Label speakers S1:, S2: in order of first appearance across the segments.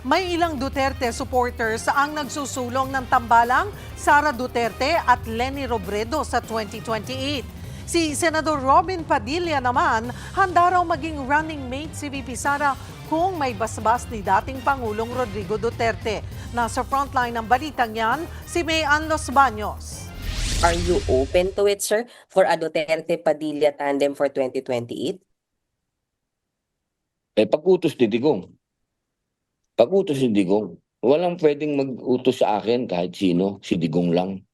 S1: May ilang Duterte supporters ang nagsusulong ng tambalang Sara Duterte at Leni Robredo sa 2028. Si Senador Robin Padilla naman, handa raw maging running mate si VP Sara kung may basbas ni dating Pangulong Rodrigo Duterte. Nasa frontline ng balitang yan, si Mayan Los Baños.
S2: Are you open to it, sir, for a Duterte-Padilla tandem for 2028?
S3: Pag-utos ni Digong. Pag-utos ni Digong. Walang pwedeng mag-utos sa akin kahit sino, si Digong lang.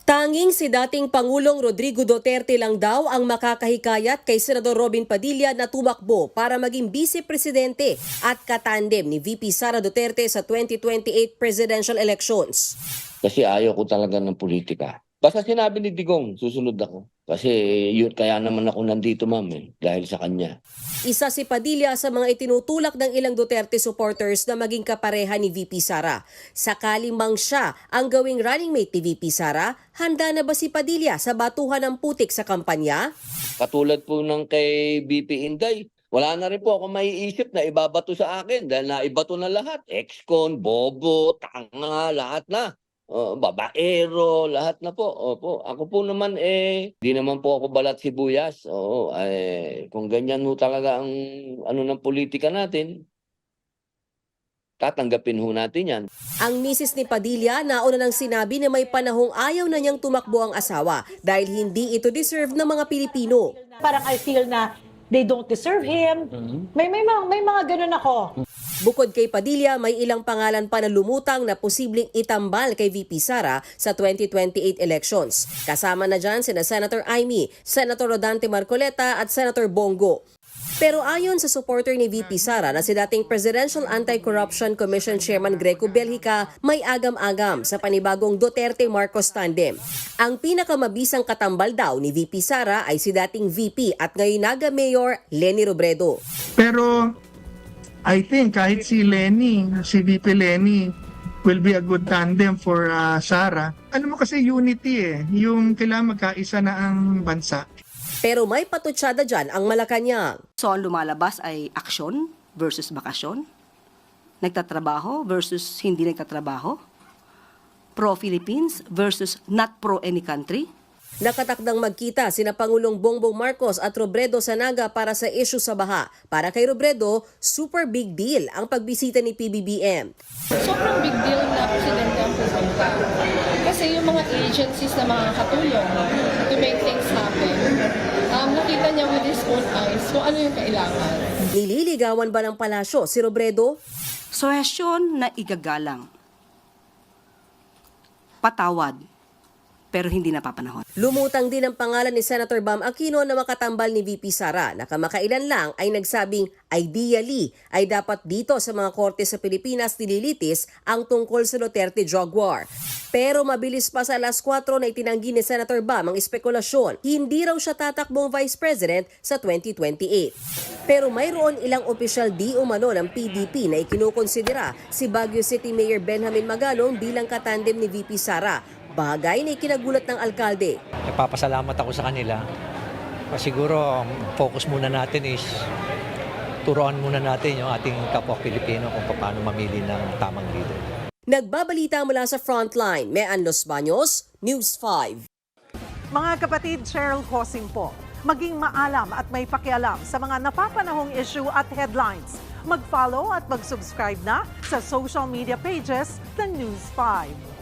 S4: Tanging si dating Pangulong Rodrigo Duterte lang daw ang makakahikayat kay Senador Robin Padilla na tumakbo para maging vice-presidente at katandem ni VP Sara Duterte sa 2028 presidential elections.
S3: Kasi ayaw ko talaga ng politika. Basta sinabi ni Digong, susunod ako. Kasi yun, kaya naman ako nandito, ma'am, dahil sa kanya.
S4: Isa si Padilla sa mga itinutulak ng ilang Duterte supporters na maging kapareha ni VP Sara. Sakali mang siya ang gawing running mate ni VP Sara, handa na ba si Padilla sa batuhan ng putik sa kampanya?
S3: Katulad po ng kay BP Inday, wala na rin po ako maiisip na ibabato sa akin dahil naibato na lahat. Ex-con, bobo, tanga, lahat na. Babaero, lahat na po. Opo. Ako po naman di naman po ako balat sibuyas. Oo, kung ganyan ho talaga ang ano ng politika natin, tatanggapin ho natin yan.
S4: Ang misis ni Padilla nauna nang sinabi na may panahong ayaw na niyang tumakbo ang asawa dahil hindi ito deserve ng mga Pilipino.
S5: Parang I feel na they don't deserve him. May mga ganun ako.
S4: Bukod kay Padilla, may ilang pangalan pa na lumutang na posibleng itambal kay VP Sara sa 2028 elections. Kasama na dyan sina Senator Amy, Senator Rodante Marcoleta at Senator Bongo. Pero ayon sa supporter ni VP Sara na si dating Presidential Anti-Corruption Commission Chairman Greco Belhica, may agam-agam sa panibagong Duterte-Marcos tandem. Ang pinakamabisang katambal daw ni VP Sara ay si dating VP at ngayon Naga Mayor Leni Robredo.
S6: Pero I think kahit si VP Leni will be a good tandem for Sara. Ano mo kasi unity yung kailangan magkaisa na ang bansa.
S4: Pero may patutsada dyan ang Malacanang.
S7: So ang lumalabas ay aksyon versus bakasyon, nagtatrabaho versus hindi nagtatrabaho, pro-Philippines versus not pro-any country.
S4: Nakatakdang magkita sina Pangulong Bongbong Marcos at Robredo sa Naga para sa issue sa baha. Para kay Robredo, super big deal ang pagbisita ni PBBM.
S8: Sobrang big deal na presidente ang pupunta. Kasi yung mga agencies na makakatulong to make things happen, nakita niya with his own eyes kung ano yung kailangan.
S4: Nililigawan ba ng palasyo si Robredo?
S7: Suhestyon na igagalang, patawad, pero hindi napapanahon.
S4: Lumutang din ang pangalan ni Senator Bam Aquino na makatambal ni VP Sara na kamakailan lang ay nagsabing ideally ay dapat dito sa mga korte sa Pilipinas nililitis ang tungkol sa Duterte drug war. Pero mabilis pa sa alas 4 na itinanggi ni Senator Bam ang espekulasyon. Hindi raw siya tatakbong Vice President sa 2028. Pero mayroon ilang opisyal di umano ng PDP na ikinukonsidera si Baguio City Mayor Benjamin Magalong bilang katandem ni VP Sara. Bagay na ikinagulat ng alkalde.
S9: Nagpapasalamat ako sa kanila. Siguro ang focus muna natin is turuan muna natin yung ating kapwa Pilipino kung paano mamili ng tamang leader.
S4: Nagbabalita mula sa Frontline, Mayan Los Baños, News 5.
S1: Mga kapatid, Cheryl Cosing po. Maging maalam at may pakialam sa mga napapanahong issue at headlines. Mag-follow at mag-subscribe na sa social media pages ng News 5.